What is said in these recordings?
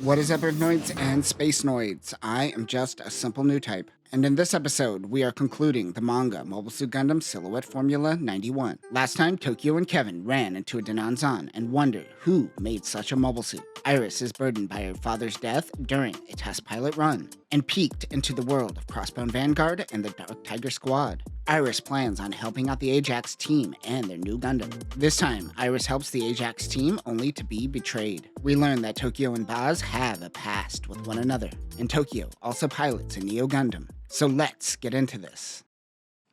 What is up, Earthnoids and Spacenoids? I am just a simple new type. And in this episode, we are concluding the manga Mobile Suit Gundam Silhouette Formula 91. Last time, Tokyo and Kevin ran into a Dananzan and wondered who made such a mobile suit. Iris is burdened by her father's death during a test pilot run, and peeked into the world of Crossbone Vanguard and the Dark Tiger Squad. Iris plans on helping out the Ajax team and their new Gundam. This time, Iris helps the Ajax team only to be betrayed. We learn that Tokyo and Baz have a past with one another, and Tokyo also pilots a Neo Gundam. So let's get into this.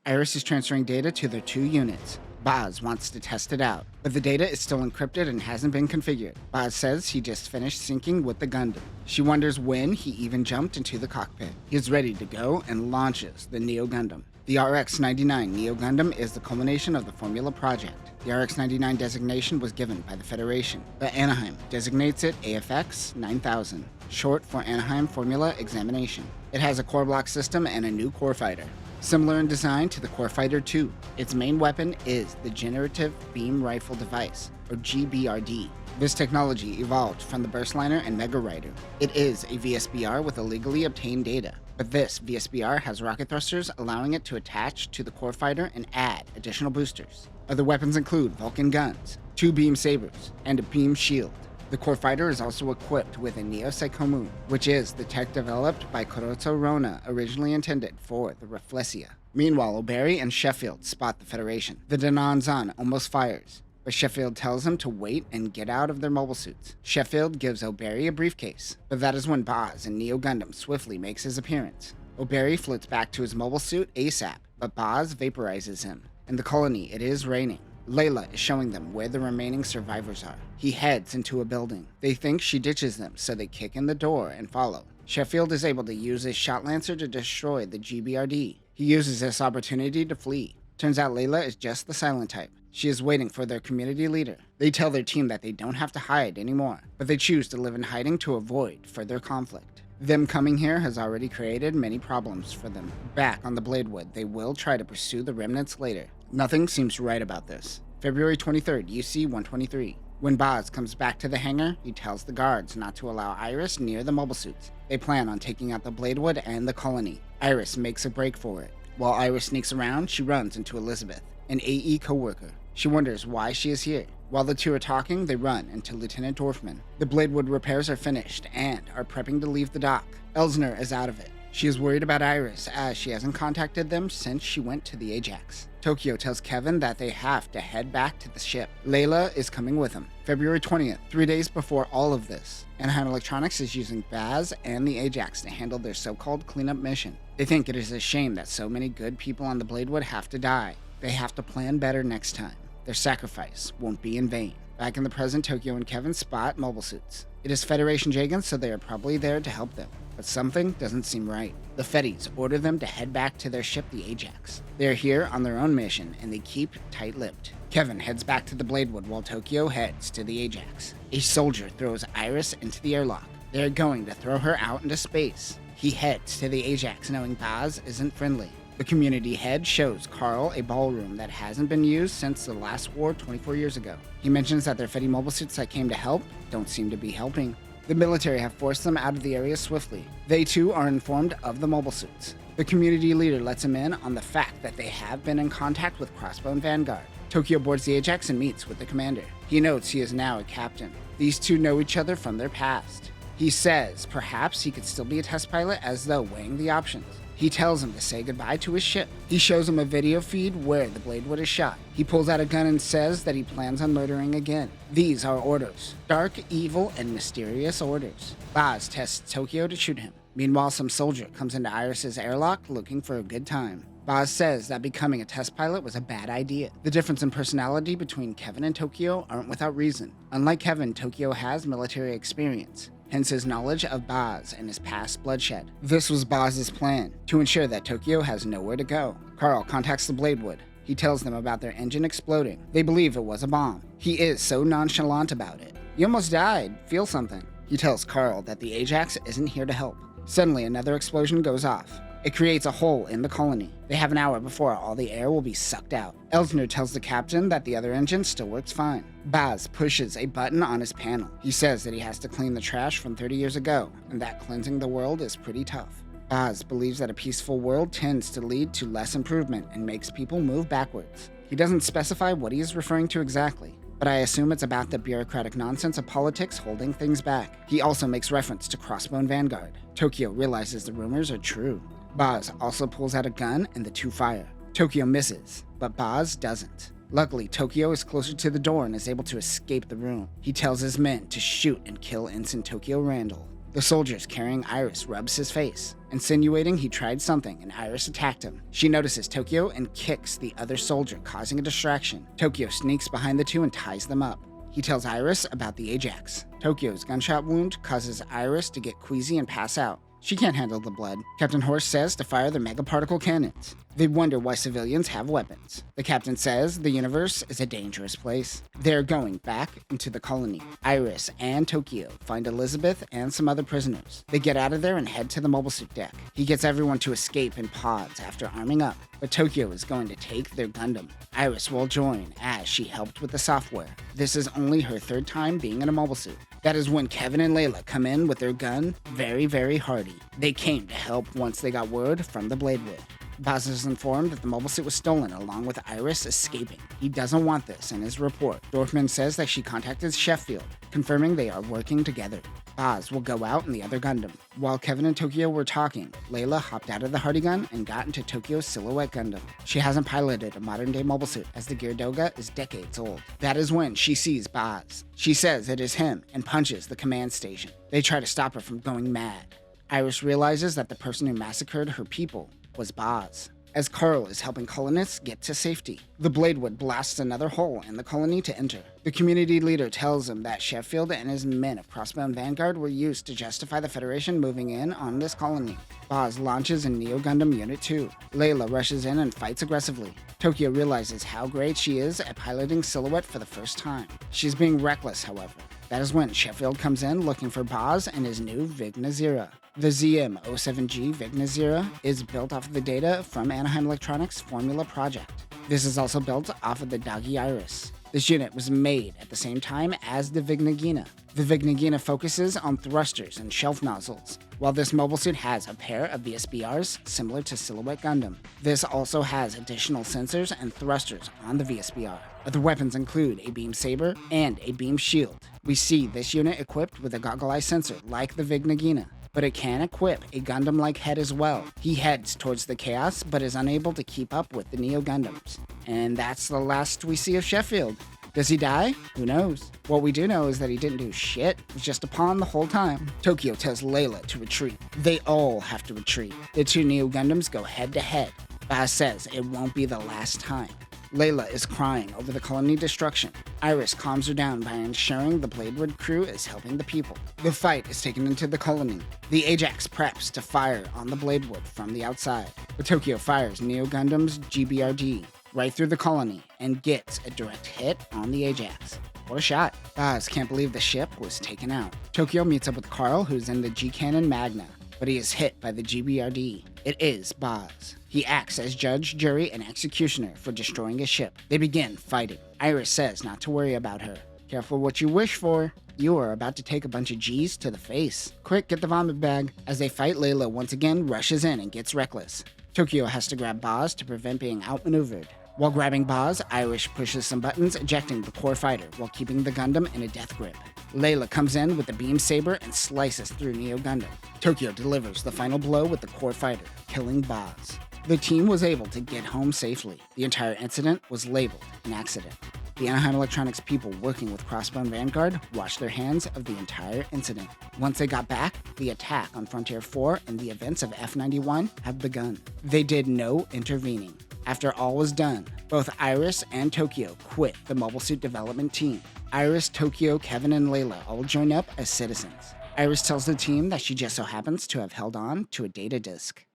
Iris is transferring data to their two units. Baz wants to test it out, but the data is still encrypted and hasn't been configured. Baz says he just finished syncing with the Gundam. She wonders when he even jumped into the cockpit. He is ready to go and launches the Neo Gundam. The RX-99 Neo Gundam is the culmination of the Formula project. The RX-99 designation was given by the Federation, but Anaheim designates it AFX 9000, short for Anaheim Formula Examination. It has a core block system and a new core fighter. Similar in design to the Core Fighter 2, its main weapon is the Generative Beam Rifle Device, or GBRD. This technology evolved from the Burstliner and Mega Rider. It is a VSBR with illegally obtained data, but this VSBR has rocket thrusters allowing it to attach to the core fighter and add additional boosters. Other weapons include Vulcan guns, 2 beam sabers, and a beam shield. The core fighter is also equipped with a Neo Psychomu, which is the tech developed by Kuroto Rona, originally intended for the Rafflesia. Meanwhile, O'Barry and Sheffield spot the Federation. The Dananzan almost fires, but Sheffield tells him to wait and get out of their mobile suits. Sheffield gives O'Barry a briefcase, but that is when Baz and Neo Gundam swiftly makes his appearance. O'Barry flits back to his mobile suit ASAP, but Baz vaporizes him. In the colony, it is raining. Layla is showing them where the remaining survivors are. He heads into a building. They think she ditches them, so they kick in the door and follow. Sheffield is able to use his shot lancer to destroy the GBRD. He uses this opportunity to flee. Turns out Layla is just the silent type. She is waiting for their community leader. They tell their team that they don't have to hide anymore, but they choose to live in hiding to avoid further conflict. Them coming here has already created many problems for them. Back on the Bladewood, they will try to pursue the remnants later. Nothing seems right about this. February 23rd, UC 123. When Baz comes back to the hangar, he tells the guards not to allow Iris near the mobile suits. They plan on taking out the Bladewood and the colony. Iris makes a break for it. While Iris sneaks around, she runs into Elizabeth, an AE co-worker. She wonders why she is here. While the two are talking, they run into Lieutenant Dorfman. The Bladewood repairs are finished and are prepping to leave the dock. Elsner is out of it. She is worried about Iris, as she hasn't contacted them since she went to the Ajax. Tokyo tells Kevin that they have to head back to the ship. Layla is coming with him. February 20th, 3 days before all of this, Anaheim Electronics is using Baz and the Ajax to handle their so-called cleanup mission. They think it is a shame that so many good people on the Bladewood have to die. They have to plan better next time. Their sacrifice won't be in vain. Back in the present, Tokyo and Kevin spot mobile suits. It is Federation Jagans, so they are probably there to help them. But something doesn't seem right. The Feddies order them to head back to their ship, the Ajax. They are here on their own mission, and they keep tight-lipped. Kevin heads back to the Bladewood while Tokyo heads to the Ajax. A soldier throws Iris into the airlock. They are going to throw her out into space. He heads to the Ajax knowing Baz isn't friendly. The community head shows Carl a ballroom that hasn't been used since the last war 24 years ago. He mentions that their Feddy mobile suits that came to help don't seem to be helping. The military have forced them out of the area swiftly. They too are informed of the mobile suits. The community leader lets him in on the fact that they have been in contact with Crossbone Vanguard. Tokyo boards the Ajax and meets with the commander. He notes he is now a captain. These two know each other from their past. He says perhaps he could still be a test pilot, as though weighing the options. He tells him to say goodbye to his ship. He shows him a video feed where the Bladewood is shot. He pulls out a gun and says that he plans on murdering again. These are orders. Dark, evil, and mysterious orders. Baz tests Tokyo to shoot him. Meanwhile, some soldier comes into Iris's airlock looking for a good time. Baz says that becoming a test pilot was a bad idea. The difference in personality between Kevin and Tokyo aren't without reason. Unlike Kevin, Tokyo has military experience, hence his knowledge of Baz and his past bloodshed. This was Baz's plan, to ensure that Tokyo has nowhere to go. Carl contacts the Bladewood. He tells them about their engine exploding. They believe it was a bomb. He is so nonchalant about it. "You almost died. Feel something." He tells Carl that the Ajax isn't here to help. Suddenly, another explosion goes off. It creates a hole in the colony. They have an hour before all the air will be sucked out. Elsner tells the captain that the other engine still works fine. Baz pushes a button on his panel. He says that he has to clean the trash from 30 years ago, and that cleansing the world is pretty tough. Baz believes that a peaceful world tends to lead to less improvement and makes people move backwards. He doesn't specify what he is referring to exactly, but I assume it's about the bureaucratic nonsense of politics holding things back. He also makes reference to Crossbone Vanguard. Tokyo realizes the rumors are true. Baz also pulls out a gun and the two fire. Tokyo misses, but Baz doesn't. Luckily, Tokyo is closer to the door and is able to escape the room. He tells his men to shoot and kill Ensign Tokyo Randall. The soldiers carrying Iris rubs his face, insinuating he tried something and Iris attacked him. She notices Tokyo and kicks the other soldier, causing a distraction. Tokyo sneaks behind the two and ties them up. He tells Iris about the Ajax. Tokyo's gunshot wound causes Iris to get queasy and pass out. She can't handle the blood. Captain Horst says to fire the megaparticle cannons. They wonder why civilians have weapons. The captain says the universe is a dangerous place. They're going back into the colony. Iris and Tokyo find Elizabeth and some other prisoners. They get out of there and head to the mobile suit deck. He gets everyone to escape in pods after arming up, but Tokyo is going to take their Gundam. Iris will join as she helped with the software. This is only her third time being in a mobile suit. That is when Kevin and Layla come in with their gun, very, very hardy. They came to help once they got word from the Bladewood. Baz is informed that the mobile suit was stolen along with Iris escaping. He doesn't want this in his report. Dorfman says that she contacted Sheffield, confirming they are working together. Baz will go out in the other Gundam. While Kevin and Tokyo were talking, Layla hopped out of the Hardy Gun and got into Tokyo's Silhouette Gundam. She hasn't piloted a modern-day mobile suit as the Geardoga is decades old. That is when she sees Baz. She says it is him and punches the command station. They try to stop her from going mad. Iris realizes that the person who massacred her people was Baz, as Carl is helping colonists get to safety. The Bladewood blasts another hole in the colony to enter. The community leader tells him that Sheffield and his men of Crossbone Vanguard were used to justify the Federation moving in on this colony. Baz launches in Neo Gundam Unit 2. Layla rushes in and fights aggressively. Tokyo realizes how great she is at piloting Silhouette for the first time. She's being reckless, however. That is when Sheffield comes in looking for Baz and his new Vigna Zira. The ZM-07G Vigna Zira is built off of the data from Anaheim Electronics' Formula project. This is also built off of the Doggy Iris. This unit was made at the same time as the Vignagina. The Vignagina focuses on thrusters and shelf nozzles, while this mobile suit has a pair of VSBRs similar to Silhouette Gundam. This also has additional sensors and thrusters on the VSBR. Other weapons include a beam saber and a beam shield. We see this unit equipped with a goggle eye sensor like the Vignagina, but it can equip a Gundam-like head as well. He heads towards the chaos, but is unable to keep up with the Neo Gundams. And that's the last we see of Sheffield. Does he die? Who knows? What we do know is that he didn't do shit, was just a pawn the whole time. Tokyo tells Layla to retreat. They all have to retreat. The two Neo Gundams go head to head. Baz says it won't be the last time. Layla is crying over the colony destruction. Iris calms her down by ensuring the Bladewood crew is helping the people. The fight is taken into the colony. The Ajax preps to fire on the Bladewood from the outside, but Tokyo fires Neo Gundam's GBRD right through the colony and gets a direct hit on the Ajax. What a shot. Baz can't believe the ship was taken out. Tokyo meets up with Carl, who's in the G-Cannon Magna, but he is hit by the GBRD. It is Baz. He acts as judge, jury, and executioner for destroying a ship. They begin fighting. Iris says not to worry about her. Careful what you wish for. You are about to take a bunch of G's to the face. Quick, get the vomit bag. As they fight, Layla once again rushes in and gets reckless. Tokyo has to grab Baz to prevent being outmaneuvered. While grabbing Baz, Iris pushes some buttons, ejecting the core fighter while keeping the Gundam in a death grip. Layla comes in with the beam saber and slices through Neo Gundam. Tokyo delivers the final blow with the core fighter, killing Baz. The team was able to get home safely. The entire incident was labeled an accident. The Anaheim Electronics people working with Crossbone Vanguard washed their hands of the entire incident. Once they got back, the attack on Frontier 4 and the events of F-91 have begun. They did no intervening. After all was done, both Iris and Tokyo quit the mobile suit development team. Iris, Tokyo, Kevin, and Layla all join up as citizens. Iris tells the team that she just so happens to have held on to a data disk.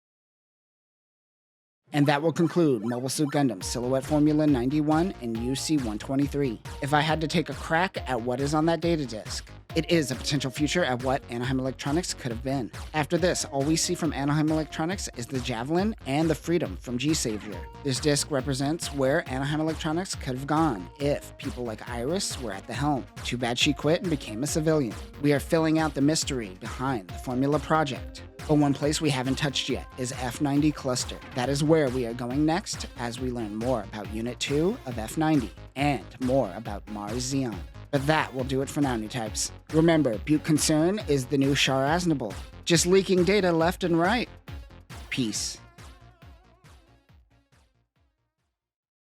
And that will conclude Mobile Suit Gundam Silhouette Formula 91 and UC-123. If I had to take a crack at what is on that data disk, It is a potential future at what Anaheim Electronics could have been. After this, all we see from Anaheim Electronics is the Javelin and the Freedom from G-Savior. This disc represents where Anaheim Electronics could have gone if people like Iris were at the helm. Too bad she quit and became a civilian. We are filling out the mystery behind the Formula project. But one place we haven't touched yet is F90 Cluster. That is where we are going next as we learn more about Unit 2 of F90 and more about Mars Xeon. But that will do it for now, new types. Remember, Butte Concern is the new Shar Aznable, just leaking data left and right. Peace.